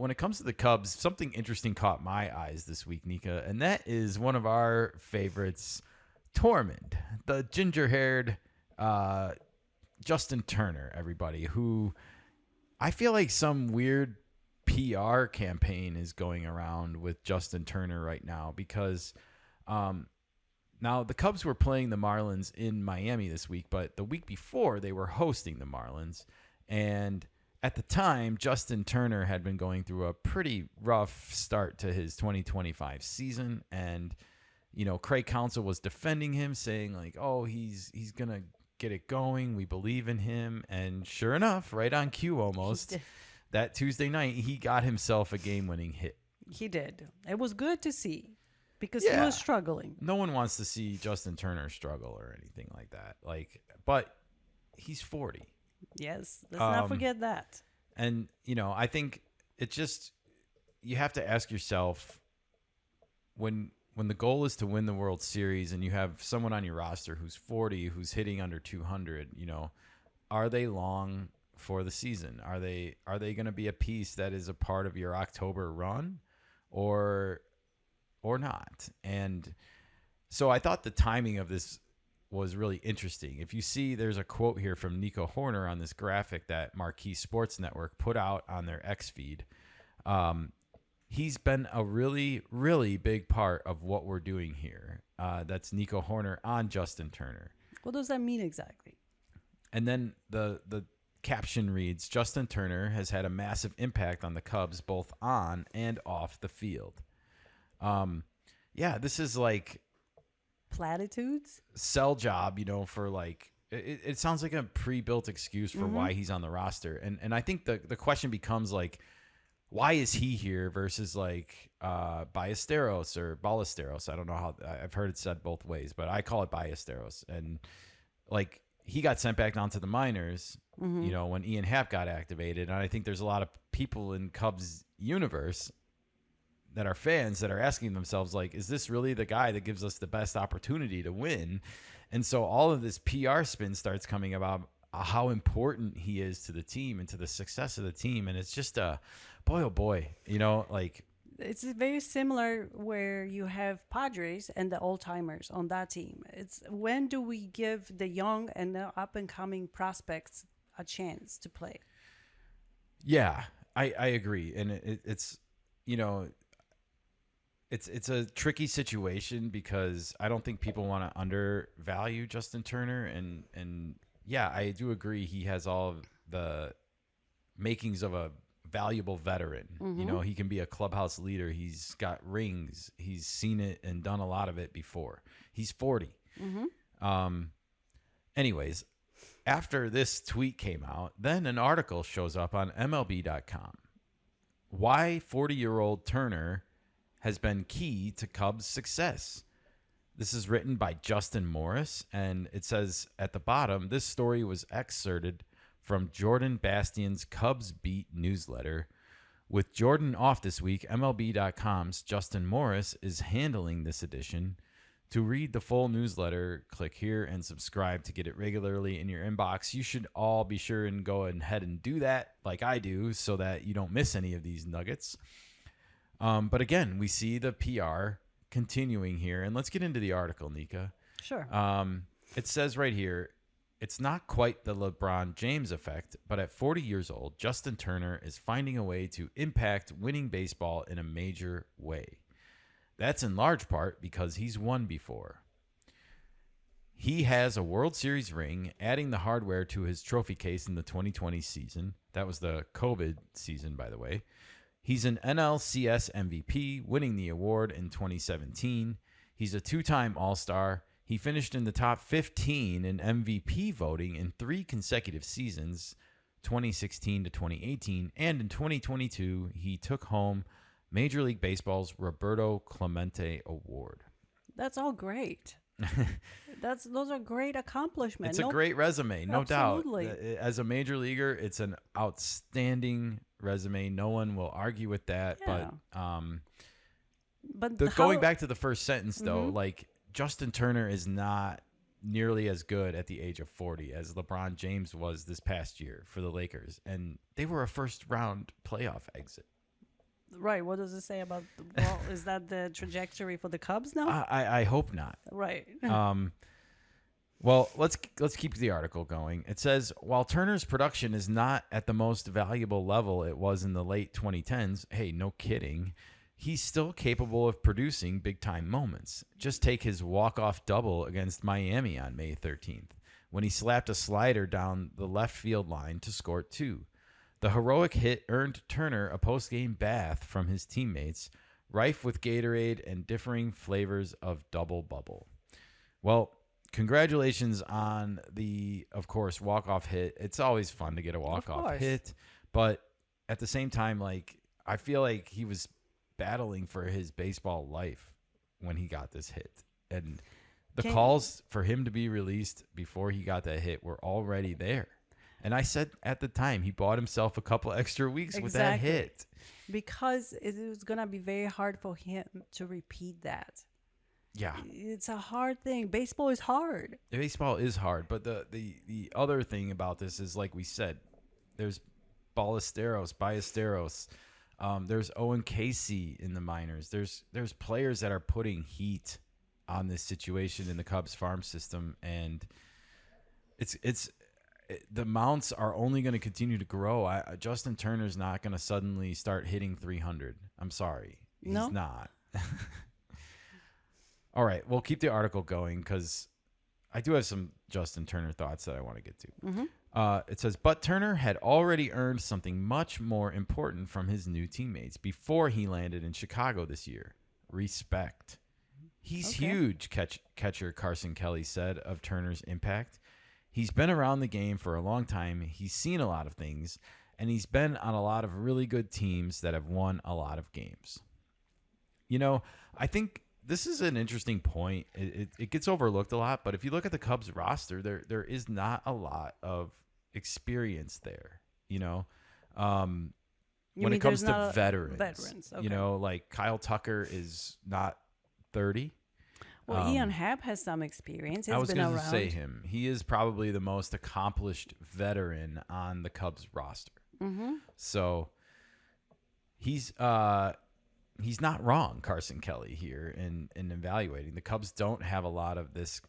when it comes to the Cubs, something interesting caught my eyes this week, Nika, and that is one of our favorites, Tormund, the ginger-haired Justin Turner, everybody, who I feel like some weird PR campaign is going around with Justin Turner right now because now the Cubs were playing the Marlins in Miami this week, but the week before they were hosting the Marlins. And at the time, Justin Turner had been going through a pretty rough start to his 2025 season. And, Craig Counsell was defending him, saying like, oh, he's going to get it going. We believe in him. And sure enough, right on cue almost, that Tuesday night, he got himself a game-winning hit. He did. It was good to see because he was struggling. No one wants to see Justin Turner struggle or anything like that. But he's 40. Yes, let's not forget that. And, I think it just, you have to ask yourself when the goal is to win the World Series and you have someone on your roster who's 40, who's hitting under 200, are they long for the season? Are they going to be a piece that is a part of your October run or not? And so I thought the timing of this was really interesting. If you see, there's a quote here from Nico Horner on this graphic that Marquee Sports Network put out on their X feed. He's been a really, really big part of what we're doing here. That's Nico Horner on Justin Turner. What does that mean exactly? And then the caption reads, Justin Turner has had a massive impact on the Cubs both on and off the field. This is like platitudes, sell job, for like it sounds like a pre-built excuse for why he's on the roster. And I think the question becomes like, why is he here versus like Ballesteros or Ballesteros? I don't know how, I've heard it said both ways, but I call it Ballesteros. And like he got sent back down to the minors, when Ian Happ got activated. And I think there's a lot of people in Cubs universe that are fans that are asking themselves, like, is this really the guy that gives us the best opportunity to win? And so all of this PR spin starts coming about how important he is to the team and to the success of the team. And it's just boy, oh boy, like. It's very similar where you have Padres and the old-timers on that team. It's when do we give the young and the up-and-coming prospects a chance to play? Yeah, I agree. And it's It's a tricky situation because I don't think people want to undervalue Justin Turner. And yeah, I do agree he has all of the makings of a valuable veteran. He can be a clubhouse leader. He's got rings. He's seen it and done a lot of it before. He's 40. Anyways, after this tweet came out, then an article shows up on MLB.com. Why 40-year-old Turner has been key to Cubs' success. This is written by Justin Morris, and it says at the bottom, this story was excerpted from Jordan Bastian's Cubs Beat newsletter. With Jordan off this week, MLB.com's Justin Morris is handling this edition. To read the full newsletter, click here and subscribe to get it regularly in your inbox. You should all be sure and go ahead and do that like I do so that you don't miss any of these nuggets. But again, we see the PR continuing here. And let's get into the article, Nika. Sure. It says right here, it's not quite the LeBron James effect, but at 40 years old, Justin Turner is finding a way to impact winning baseball in a major way. That's in large part because he's won before. He has a World Series ring, adding the hardware to his trophy case in the 2020 season. That was the COVID season, by the way. He's an NLCS MVP, winning the award in 2017. He's a two-time All-Star. He finished in the top 15 in MVP voting in 3 consecutive seasons, 2016 to 2018, and in 2022, he took home Major League Baseball's Roberto Clemente Award. That's all great. Those are great accomplishments. It's a great resume, no Absolutely. doubt. As a major leaguer, it's an outstanding resume. No one will argue with that. Yeah. But going back to the first sentence, though, like Justin Turner is not nearly as good at the age of 40 as LeBron James was this past year for the Lakers, and they were a first-round playoff exit. Right. What does it say about? Well, is that the trajectory for the Cubs now? I hope not. Right. Well, let's keep the article going. It says, while Turner's production is not at the most valuable level it was in the late 2010s, hey, no kidding, he's still capable of producing big-time moments. Just take his walk-off double against Miami on May 13th, when he slapped a slider down the left field line to score 2. The heroic hit earned Turner a post-game bath from his teammates, rife with Gatorade and differing flavors of double bubble. Well, congratulations on the, of course, walk-off hit. It's always fun to get a walk-off hit, but at the same time, like, I feel like he was battling for his baseball life when he got this hit. And the calls for him to be released before he got that hit were already there. And I said at the time, he bought himself a couple extra weeks with that hit. Because it was going to be very hard for him to repeat that. Yeah. It's a hard thing. Baseball is hard. Baseball is hard. But the other thing about this is, like we said, there's Ballesteros. There's Owen Casey in the minors. There's players that are putting heat on this situation in the Cubs farm system. And the mounts are only going to continue to grow. Justin Turner's not going to suddenly start hitting 300. I'm sorry. He's not. All right. We'll keep the article going because I do have some Justin Turner thoughts that I want to get to. Mm-hmm. It says, but Turner had already earned something much more important from his new teammates before he landed in Chicago this year. Respect. He's huge, catcher Carson Kelly said of Turner's impact. He's been around the game for a long time. He's seen a lot of things, and he's been on a lot of really good teams that have won a lot of games. You know, I think this is an interesting point. It gets overlooked a lot, but if you look at the Cubs roster, there is not a lot of experience there, you know, when it comes to veterans. Okay. You know, like Kyle Tucker is not 30. Well, Ian Happ has some experience. I was going to say him. He is probably the most accomplished veteran on the Cubs roster. Mm-hmm. So he's not wrong, Carson Kelly, here in evaluating. The Cubs don't have a lot of this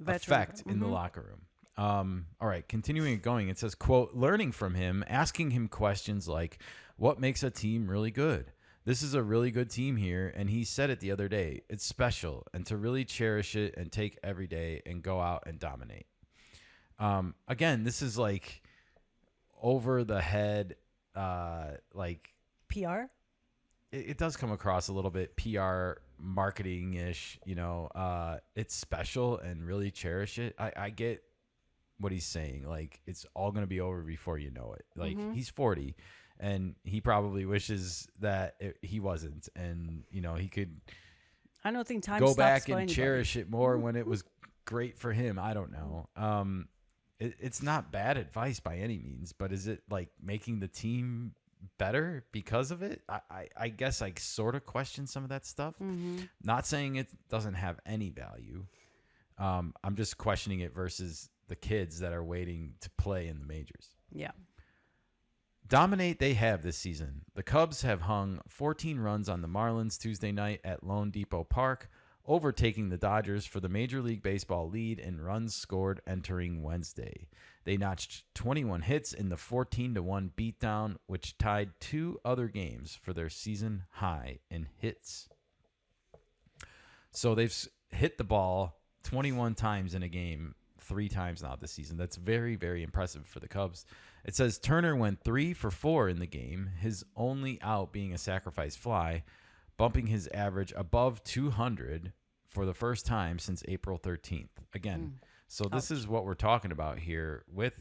effect in the locker room. All right, continuing going, it says, quote, learning from him, asking him questions like, what makes a team really good? This is a really good team here, and he said it the other day. It's special, and to really cherish it and take every day and go out and dominate. Again, this is like over the head, like PR. It does come across a little bit PR marketing-ish. You know, it's special and really cherish it. I get what he's saying. Like, it's all gonna be over before you know it. Like, he's 40. And he probably wishes that he wasn't, and you know he could. I don't think time go stops back for and anybody. cherish it more when it was great for him. I don't know. It's not bad advice by any means, but is it like making the team better because of it? I guess I sort of question some of that stuff. Mm-hmm. Not saying it doesn't have any value. I'm just questioning it versus the kids that are waiting to play in the majors. Yeah. Dominate they have this season. The Cubs have hung 14 runs on the Marlins Tuesday night at Lone Depot Park, overtaking the Dodgers for the Major League Baseball lead in runs scored entering Wednesday. They notched 21 hits in the 14-1 beatdown, which tied 2 other games for their season high in hits. So they've hit the ball 21 times in a game, 3 times now this season. That's very, very impressive for the Cubs. It says Turner went 3 for 4 in the game, his only out being a sacrifice fly, bumping his average above 200 for the first time since April 13th. Again, so this is what we're talking about here with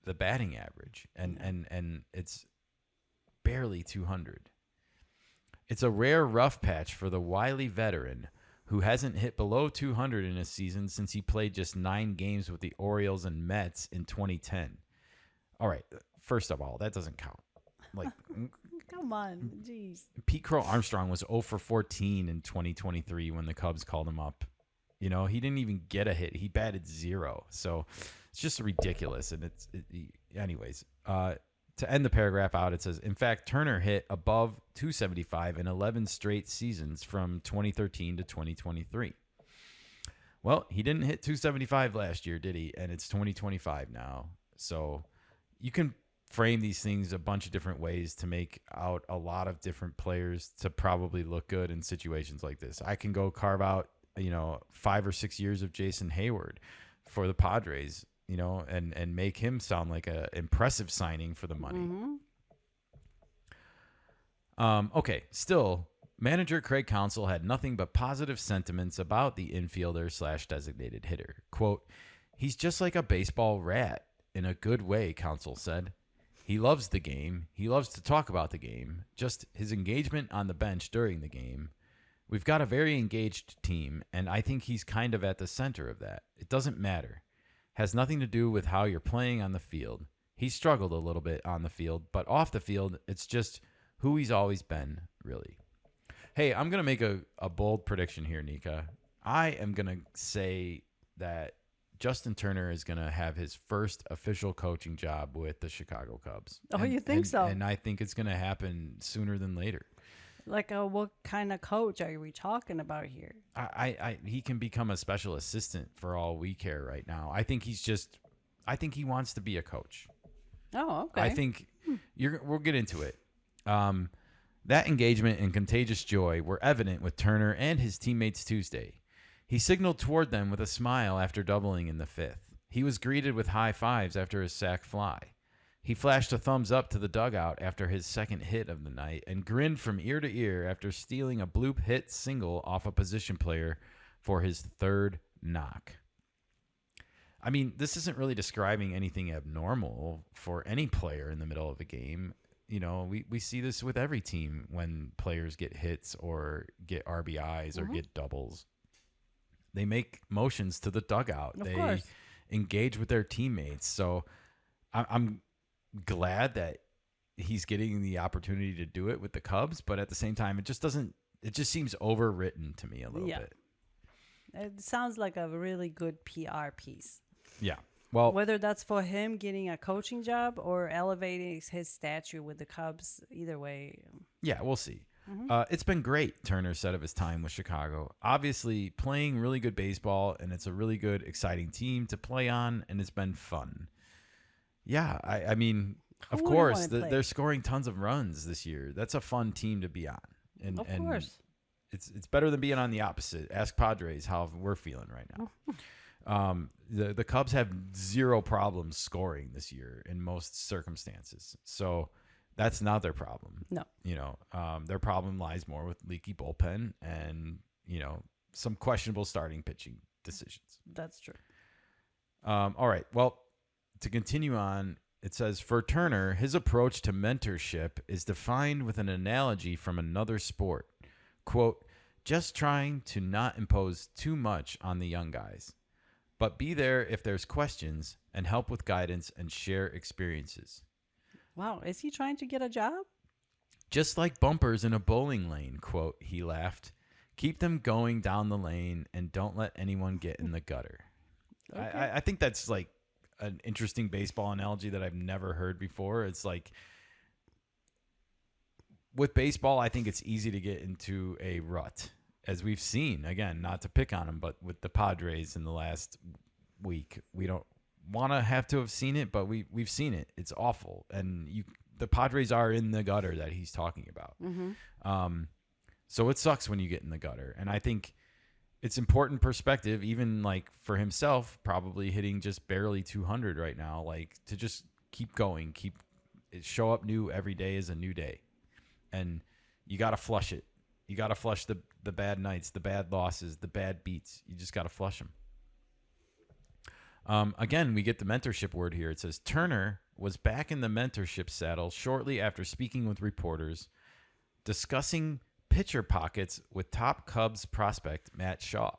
the batting average, and it's barely 200. It's a rare rough patch for the wily veteran who hasn't hit below 200 in a season since he played just 9 games with the Orioles and Mets in 2010. All right, first of all, that doesn't count. Like, come on, jeez. Pete Crow Armstrong was 0 for 14 in 2023 when the Cubs called him up. You know, he didn't even get a hit. He batted 0. So it's just ridiculous. And anyways, to end the paragraph out, it says, in fact, Turner hit above 275 in 11 straight seasons from 2013 to 2023. Well, he didn't hit 275 last year, did he? And it's 2025 now. So you can frame these things a bunch of different ways to make out a lot of different players to probably look good in situations like this. I can go carve out, 5 or 6 years of Jason Hayward for the Padres, and make him sound like a impressive signing for the money. Okay, still, manager Craig Counsell had nothing but positive sentiments about the infielder / designated hitter. Quote, he's just like a baseball rat in a good way, Counsell said. He loves the game. He loves to talk about the game. Just his engagement on the bench during the game. We've got a very engaged team, and I think he's kind of at the center of that. It doesn't matter. Has nothing to do with how you're playing on the field. He struggled a little bit on the field, but off the field, it's just who he's always been, really. Hey, I'm going to make a bold prediction here, Nika. I am going to say that Justin Turner is going to have his first official coaching job with the Chicago Cubs. Oh, you think so? And I think it's going to happen sooner than later. Like, what kind of coach are we talking about here? He can become a special assistant for all we care right now. I think he wants to be a coach. Oh, okay. I think we'll get into it. That engagement and contagious joy were evident with Turner and his teammates Tuesday. He signaled toward them with a smile after doubling in the fifth. He was greeted with high fives after his sac fly. He flashed a thumbs up to the dugout after his second hit of the night and grinned from ear to ear after stealing a bloop hit single off a position player for his third knock. I mean, this isn't really describing anything abnormal for any player in the middle of a game. We see this with every team when players get hits or get RBIs or get doubles. They make motions to the dugout. Of they course. engage with their teammates. So I'm glad that he's getting the opportunity to do it with the Cubs, but at the same time, it just seems overwritten to me a little bit. It sounds like a really good PR piece. Yeah. Well, whether that's for him getting a coaching job or elevating his stature with the Cubs, either way. Yeah, we'll see. It's been great, Turner said of his time with Chicago. Obviously, playing really good baseball, and it's a really good, exciting team to play on, and it's been fun. Yeah, I mean, of course, they're scoring tons of runs this year. That's a fun team to be on. And, of course. It's better than being on the opposite. Ask Padres how we're feeling right now. The Cubs have zero problems scoring this year in most circumstances. So that's not their problem. No. Their problem lies more with leaky bullpen and, some questionable starting pitching decisions. That's true. All right. Well, to continue on, it says, for Turner, his approach to mentorship is defined with an analogy from another sport. Quote, just trying to not impose too much on the young guys, but be there if there's questions and help with guidance and share experiences. Wow. Is he trying to get a job? Just like bumpers in a bowling lane, quote, he laughed. Keep them going down the lane and don't let anyone get in the gutter. Okay. I think that's like an interesting baseball analogy that I've never heard before. It's like with baseball, I think it's easy to get into a rut, as we've seen. Again, not to pick on them, but with the Padres in the last week, we don't want to have to have seen it, but we've seen it. It's awful, and the Padres are in the gutter that he's talking about. So it sucks when you get in the gutter, and I think it's important perspective, even like for himself, probably hitting just barely 200 right now, like to just keep going, show up new every day is a new day, and you got to flush it. You got to flush the bad nights, the bad losses, the bad beats. You just got to flush them. Again, we get the mentorship word here. It says Turner was back in the mentorship saddle shortly after speaking with reporters, discussing pitcher pockets with top Cubs prospect Matt Shaw.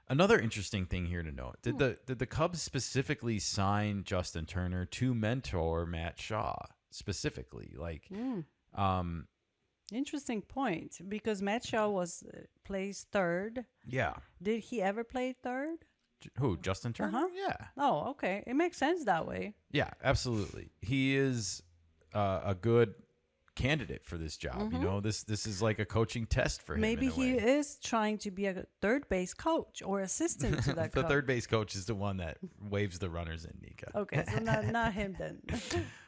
Another interesting thing here to note: did the Cubs specifically sign Justin Turner to mentor Matt Shaw specifically? Interesting point, because Matt Shaw plays third. Yeah. Did he ever play third? Who, Justin Turner? Yeah. Oh, okay. It makes sense that way. Yeah, absolutely. He is a good candidate for this job. You know, this is like a coaching test for him. Maybe in a he way. is trying to be a third base coach or assistant to that The coach. third base coach is the one that waves the runners in, Nika. Okay, so not him then.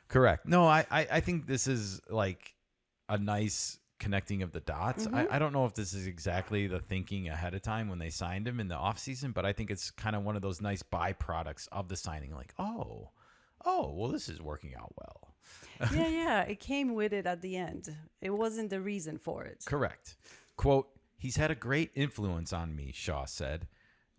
Correct. No, I think this is like a nice connecting of the dots. I don't know if this is exactly the thinking ahead of time when they signed him in the offseason, but I think it's kind of one of those nice byproducts of the signing. Like, oh, well, this is working out well. Yeah, it came with it at the end. It wasn't the reason for it. Correct. Quote, he's had a great influence on me, Shaw said.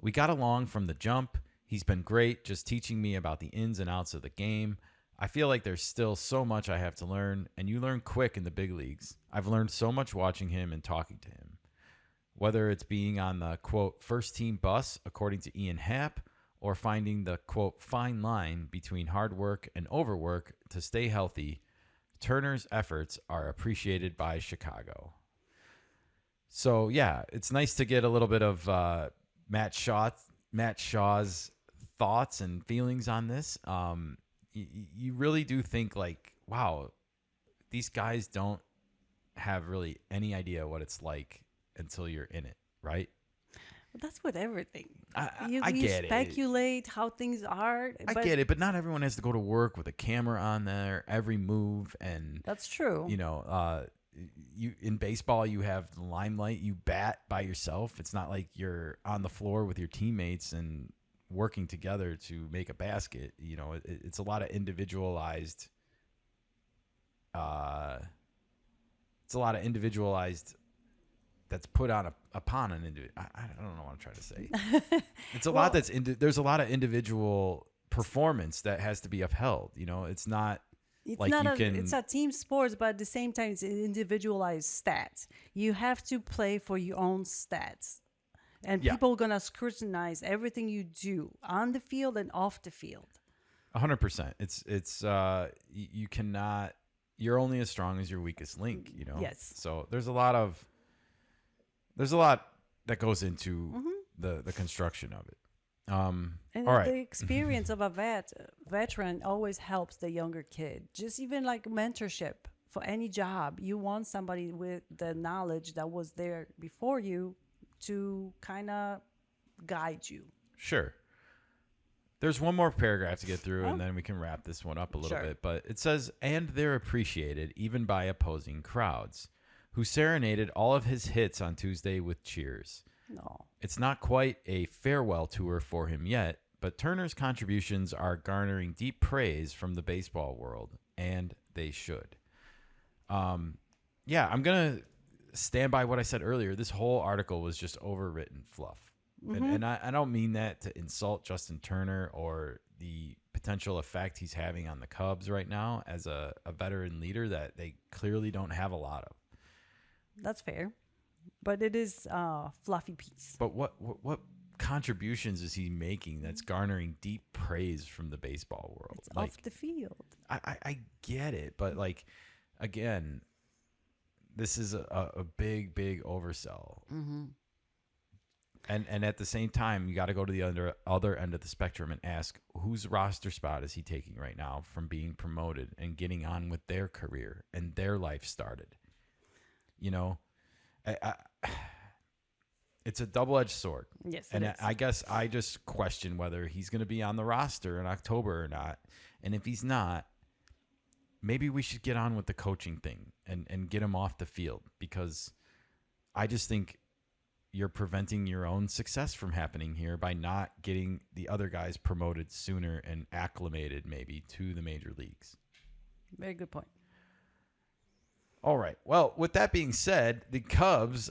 We got along from the jump. He's been great, just teaching me about the ins and outs of the game. I feel like there's still so much I have to learn, and you learn quick in the big leagues. I've learned so much watching him and talking to him. Whether it's being on the, quote, first team bus, according to Ian Happ, or finding the, quote, fine line between hard work and overwork to stay healthy, Turner's efforts are appreciated by Chicago. So, yeah, it's nice to get a little bit of Matt Shaw's thoughts and feelings on this. You really do think like, wow, these guys don't have really any idea what it's like until you're in it, right? That's with everything. I You get it. speculate how things are. I get it, but not everyone has to go to work with a camera on there every move, and That's true. you know, you in baseball you have the limelight. You bat by yourself. It's not like you're on the floor with your teammates and working together to make a basket. You know, it's a lot of individualized. It's a lot of individualized. That's put on upon an individual. I don't know what I'm trying to say. It's a lot that's there's a lot of individual performance that has to be upheld. You know, it's not. It's like not you a, can, it's a team sports, but at the same time, it's individualized stats. You have to play for your own stats. And people are going to scrutinize everything you do on the field and off the field. 100%. It's you cannot, you're only as strong as your weakest link, you know? Yes. So there's a lot that goes into the construction of it. And all right. the experience of a veteran always helps the younger kid. Just even like mentorship for any job, you want somebody with the knowledge that was there before you to kind of guide you. Sure. There's one more paragraph to get through, and then we can wrap this one up a little bit. But it says, and they're appreciated even by opposing crowds, who serenaded all of his hits on Tuesday with cheers. No. It's not quite a farewell tour for him yet, but Turner's contributions are garnering deep praise from the baseball world, and they should. Yeah, I'm going to stand by what I said earlier. This whole article was just overwritten fluff. And I don't mean that to insult Justin Turner or the potential effect he's having on the Cubs right now as a veteran leader that they clearly don't have a lot of. That's fair. But it is a fluffy piece. But what contributions is he making that's garnering deep praise from the baseball world? It's off the field. I get it, but like, again, this is a big oversell. Mm-hmm. And at the same time, you got to go to the other end of the spectrum and ask, whose roster spot is he taking right now from being promoted and getting on with their career and their life started? You know, it's a double-edged sword. Yes, and it is. I guess I just question whether he's going to be on the roster in October or not. And if he's not, maybe we should get on with the coaching thing and get him off the field, because I just think you're preventing your own success from happening here by not getting the other guys promoted sooner and acclimated maybe to the major leagues. Very good point. All right. Well, with that being said, the Cubs